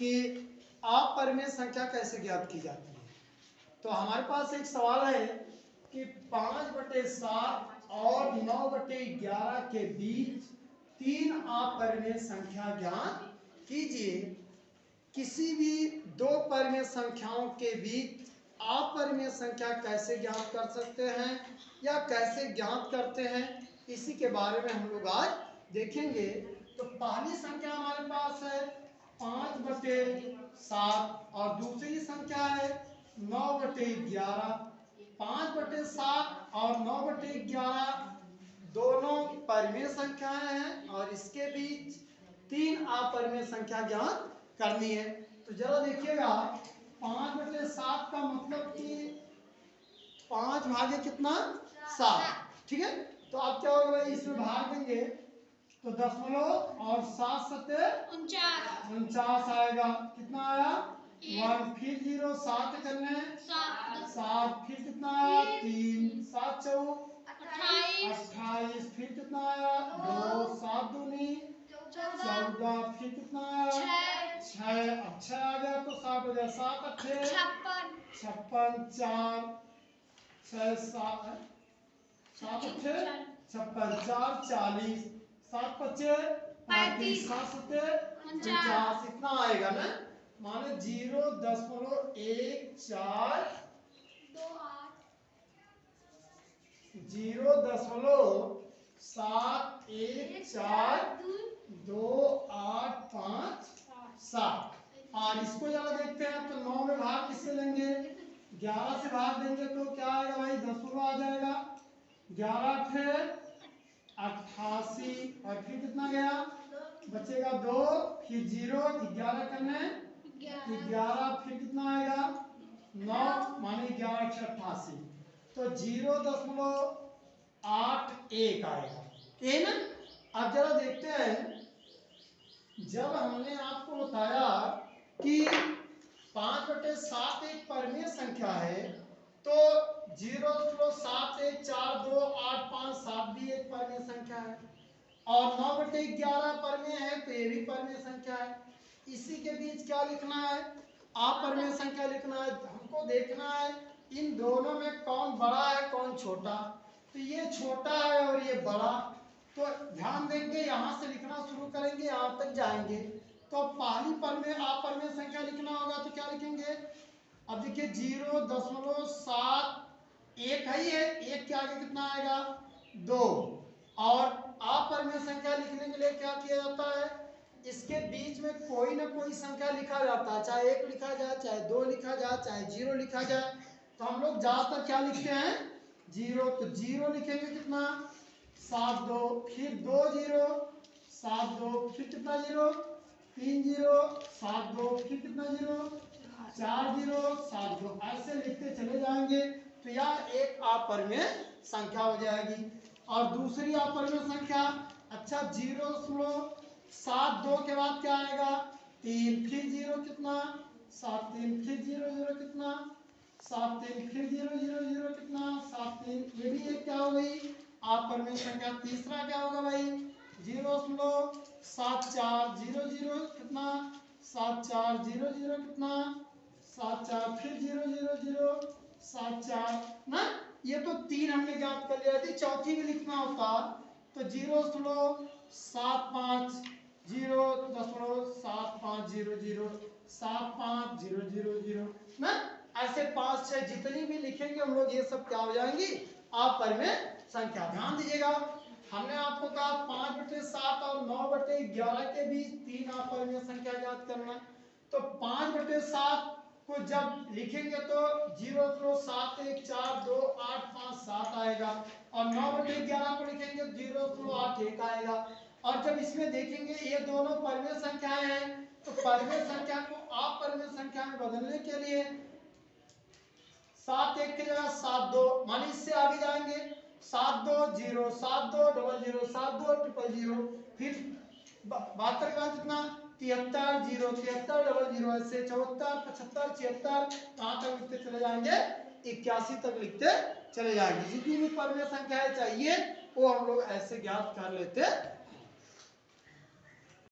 कि अपरिमेय संख्या कैसे ज्ञात की जाती है। तो हमारे पास एक सवाल है कि 5/7 और 9/11 के बीच 3 अपरिमेय संख्या ज्ञात कीजिए। किसी भी दो परिमेय संख्याओं के बीच अपरिमेय संख्या कैसे ज्ञात कर सकते हैं या कैसे ज्ञात करते हैं, इसी के बारे में हम लोग आज देखेंगे। तो पहली संख्या हमारे पास है 5/7 और दूसरी संख्या है 9/11। 5/7 और 9/11 दोनों परिमेय संख्याएं हैं और इसके बीच 3 अपरिमेय संख्या ज्ञात करनी है। तो जरा देखिएगा, 5/7 का मतलब कि 5 भागे कितना 7, ठीक है। तो आप क्या होगा भाई, इसमें भाग देंगे तो दशमलव और 7 सत्ते 49 आएगा। कितना आया 1, फिर 0 7 करने 7, फिर कितना आया 3, 7 चौ 28, फिर कितना आया 2, 7 दूनी 14, फिर कितना आया 6, अब 6 आ गया तो 7 हो गया, 7 अच्छे 56, 4 6 7 7 अच्छे 56, 4 40, 7 बच्चे 35, 7 सत्ते 49, इतना आएगा ना। माने 0.7142857 और इसको जरा देखते हैं तो 9 में भाग किससे लेंगे, 11 से भाग देंगे तो क्या आएगा भाई, दशमलव आ जाएगा। 11 × 88 और फिर कितना गया, बचेगा 2, फिर 0 11 करने 11, फिर कितना आएगा 9, माने 11 × 88 तो 0.81 आएगा, ये ना। अब जरा देखते हैं, जब हमने आपको बताया कि 5/7 एक परिमेय संख्या है तो 0.71428557 भी एक परिमेय संख्या है और 9/11 परिमेय है तो ये भी परिमेय संख्या है। इसी के बीच क्या लिखना है, अपरिमेय संख्या लिखना है। हमको देखना है इन दोनों में कौन बड़ा है कौन छोटा। तो ये छोटा है और ये बड़ा, तो ध्यान देंगे यहाँ से लिखना शुरू करेंगे यहाँ तक जाएंगे। तो पहली परिमेय अपरिमेय संख्या लिखना होगा तो क्या लिखेंगे, अब देखिए 0.71 है, ये एक के आगे कितना आएगा 2 और अपरिमेय संख्या लिखने के लिए क्या किया जाता है, इसके बीच में कोई ना कोई संख्या लिखा जाता है, चाहे 1 लिखा जाए, चाहे 2 लिखा जाए, चाहे 0 लिखा जाए। तो हम लोग ज्यादातर क्या लिखते हैं 0, तो 0 लिखेंगे कितना 7 2, फिर 2 0 7 2, फिर कितना 0 3 0 7 2, फिर कितना 0 4 0 7 2, ऐसे लिखते चले जाएंगे तो यह एक अपरिमेय संख्या हो जाएगी। और दूसरी अपरिमेय संख्या, अच्छा 0.72 के बाद क्या आएगा 3, फिर 0 कितना 7 3, फिर 0 0 कितना 7 3, फिर 0 0 0 कितना 7 3, ये भी एक क्या हो गई अपरिमेय संख्या। तीसरा क्या होगा भाई 0.7400 कितना 74 0 0 कितना 74, फिर 0 0 0 74 ना। ये तो 3 हमने ज्ञात कर लिया थी, चौथी भी लिखना होता तो 0.75 0.7500 ना। ऐसे 5 6 जितनी भी लिखेंगे हम लोग ये सब क्या हो जाएंगी अपरिमेय संख्या। ध्यान दीजिएगा, हमने आपको कहा 5/7 और 9/11 के बीच 3 अपरिमेय संख्या ज्ञात करना। तो 5/7 को जब लिखेंगे तो 0.71428557 आएगा और 9/11 को लिखेंगे 0.81 आएगा। और जब इसमें देखेंगे ये दोनों परिमेय संख्याएं हैं तो परिमेय संख्या को अपरिमेय संख्या में बदलने के लिए 7 1 की जगह 7 2, माने इससे आगे जाएंगे 7 2 0 7 2 0 0 7 2 0 0, फिर 72 के बाद कितना 73 0 73 0 0, ऐसे 74 75 76 कहाँ तक लिखते चले जाएंगे 81 तक लिखते चले जाएंगे। जितनी भी परिमेय संख्याएं चाहिए वो हम लोग ऐसे ज्ञात कर लेते